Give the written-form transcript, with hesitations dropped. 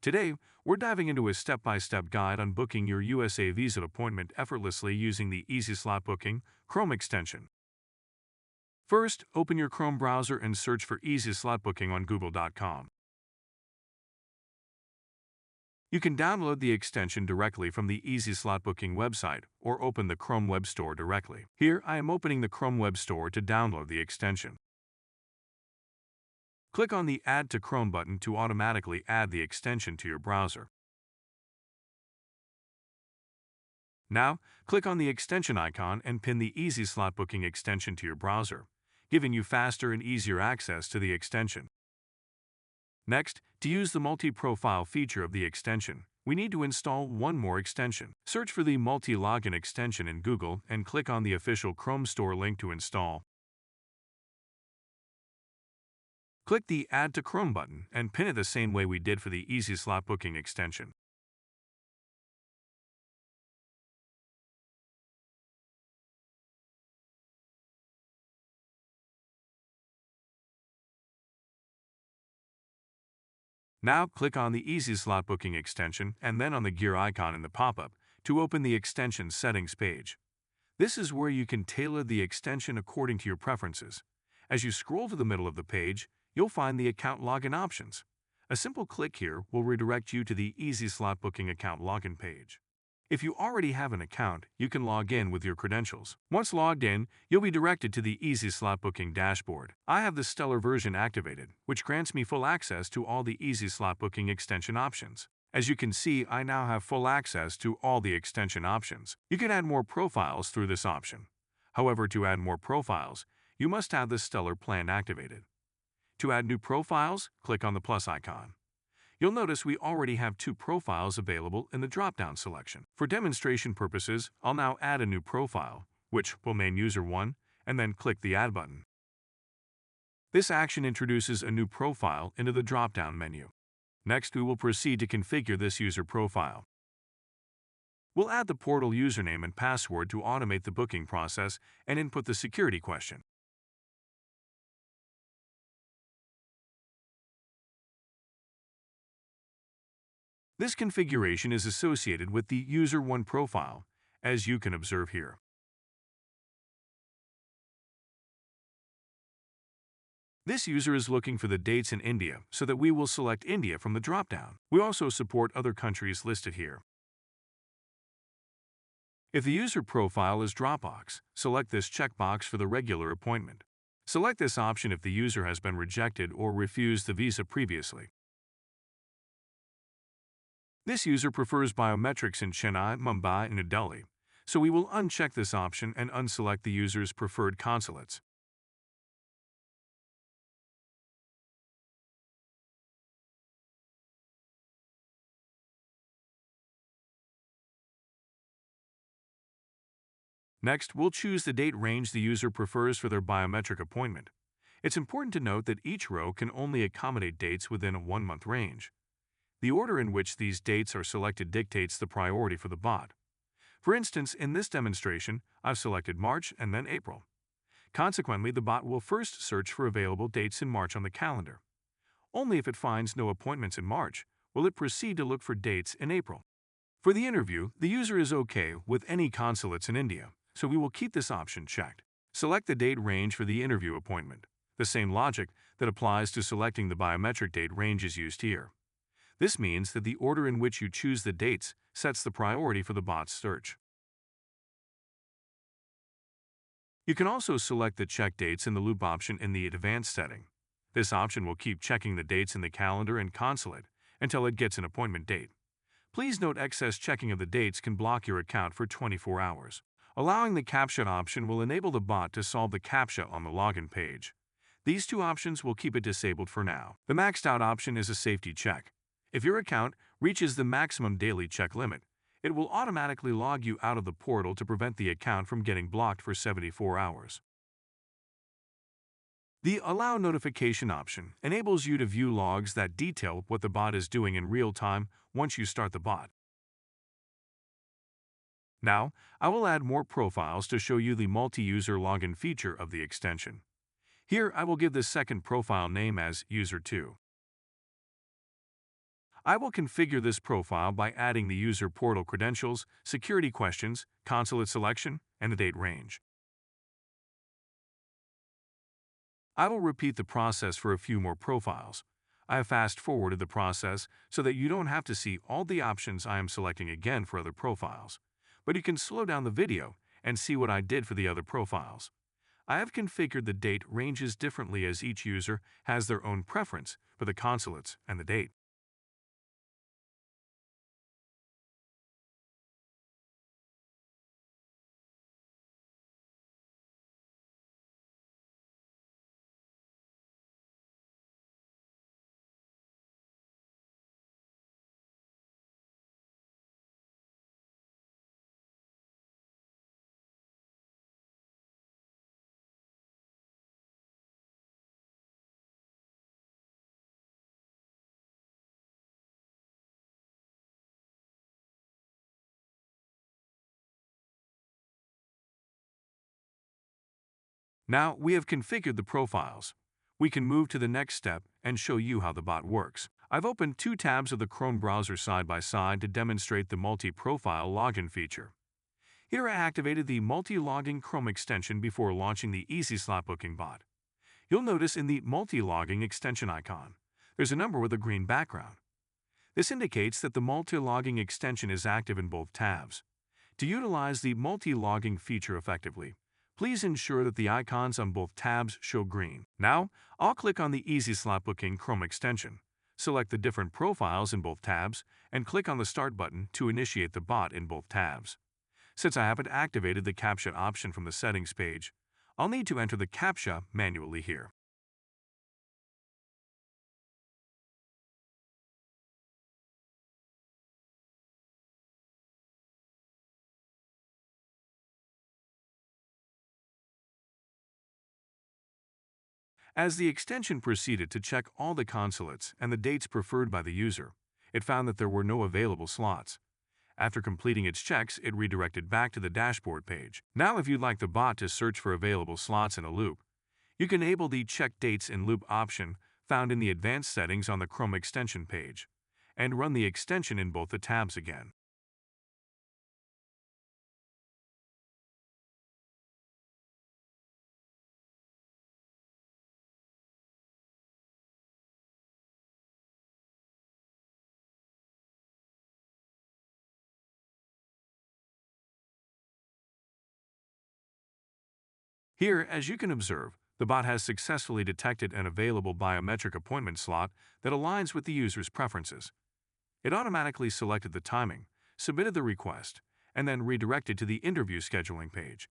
Today, we're diving into a step-by-step guide on booking your USA visa appointment effortlessly using the EasySlotBooking Chrome extension. First, open your Chrome browser and search for EasySlotBooking on google.com. You can download the extension directly from the EasySlotBooking website or open the Chrome Web Store directly. Here, I am opening the Chrome Web Store to download the extension. Click on the Add to Chrome button to automatically add the extension to your browser. Now, click on the extension icon and pin the EasySlotBooking extension to your browser, giving you faster and easier access to the extension. Next, to use the multi-profile feature of the extension, we need to install one more extension. Search for the multi-login extension in Google and click on the official Chrome Store link to install. Click the Add to Chrome button and pin it the same way we did for the EasySlotBooking extension. Now, click on the EasySlotBooking extension and then on the gear icon in the pop-up to open the extension settings page. This is where you can tailor the extension according to your preferences. As you scroll to the middle of the page, you'll find the account login options. A simple click here will redirect you to the EasySlotBooking account login page. If you already have an account, you can log in with your credentials. Once logged in, you'll be directed to the EasySlotBooking dashboard. I have the Stellar version activated, which grants me full access to all the EasySlotBooking extension options. As you can see, I now have full access to all the extension options. You can add more profiles through this option. However, to add more profiles, you must have the Stellar plan activated. To add new profiles, click on the plus icon. You'll notice we already have 2 profiles available in the drop-down selection. For demonstration purposes, I'll now add a new profile, which will name User 1, and then click the Add button. This action introduces a new profile into the drop-down menu. Next, we will proceed to configure this user profile. We'll add the portal username and password to automate the booking process and input the security question. This configuration is associated with the User 1 profile, as you can observe here. This user is looking for the dates in India, so that we will select India from the drop-down. We also support other countries listed here. If the user profile is Dropbox, select this checkbox for the regular appointment. Select this option if the user has been rejected or refused the visa previously. This user prefers biometrics in Chennai, Mumbai, and New Delhi, so we will uncheck this option and unselect the user's preferred consulates. Next, we'll choose the date range the user prefers for their biometric appointment. It's important to note that each row can only accommodate dates within a 1-month range. The order in which these dates are selected dictates the priority for the bot. For instance, in this demonstration, I've selected March and then April. Consequently, the bot will first search for available dates in March on the calendar. Only if it finds no appointments in March will it proceed to look for dates in April. For the interview, the user is okay with any consulates in India, so we will keep this option checked. Select the date range for the interview appointment. The same logic that applies to selecting the biometric date range is used here. This means that the order in which you choose the dates sets the priority for the bot's search. You can also select the Check Dates in the Loop option in the Advanced setting. This option will keep checking the dates in the calendar and consulate until it gets an appointment date. Please note excess checking of the dates can block your account for 24 hours. Allowing the CAPTCHA option will enable the bot to solve the CAPTCHA on the login page. These 2 options will keep it disabled for now. The Maxed Out option is a safety check. If your account reaches the maximum daily check limit, it will automatically log you out of the portal to prevent the account from getting blocked for 74 hours. The Allow Notification option enables you to view logs that detail what the bot is doing in real time once you start the bot. Now, I will add more profiles to show you the multi-user login feature of the extension. Here, I will give the second profile name as User 2. I will configure this profile by adding the user portal credentials, security questions, consulate selection, and the date range. I will repeat the process for a few more profiles. I have fast-forwarded the process so that you don't have to see all the options I am selecting again for other profiles. But you can slow down the video and see what I did for the other profiles. I have configured the date ranges differently as each user has their own preference for the consulates and the date. Now we have configured the profiles. We can move to the next step and show you how the bot works. I've opened two tabs of the Chrome browser side by side to demonstrate the multi-profile login feature. Here I activated the multi-logging Chrome extension before launching the EasySlotBooking bot. You'll notice in the multi-logging extension icon, there's a number with a green background. This indicates that the multi-logging extension is active in both tabs. To utilize the multi-logging feature effectively, please ensure that the icons on both tabs show green. Now, I'll click on the EasySlotBooking Chrome extension, select the different profiles in both tabs, and click on the Start button to initiate the bot in both tabs. Since I haven't activated the CAPTCHA option from the settings page, I'll need to enter the CAPTCHA manually here. As the extension proceeded to check all the consulates and the dates preferred by the user, it found that there were no available slots. After completing its checks, it redirected back to the dashboard page. Now, if you'd like the bot to search for available slots in a loop, you can enable the Check Dates in Loop option found in the Advanced Settings on the Chrome extension page, and run the extension in both the tabs again. Here, as you can observe, the bot has successfully detected an available biometric appointment slot that aligns with the user's preferences. It automatically selected the timing, submitted the request, and then redirected to the interview scheduling page.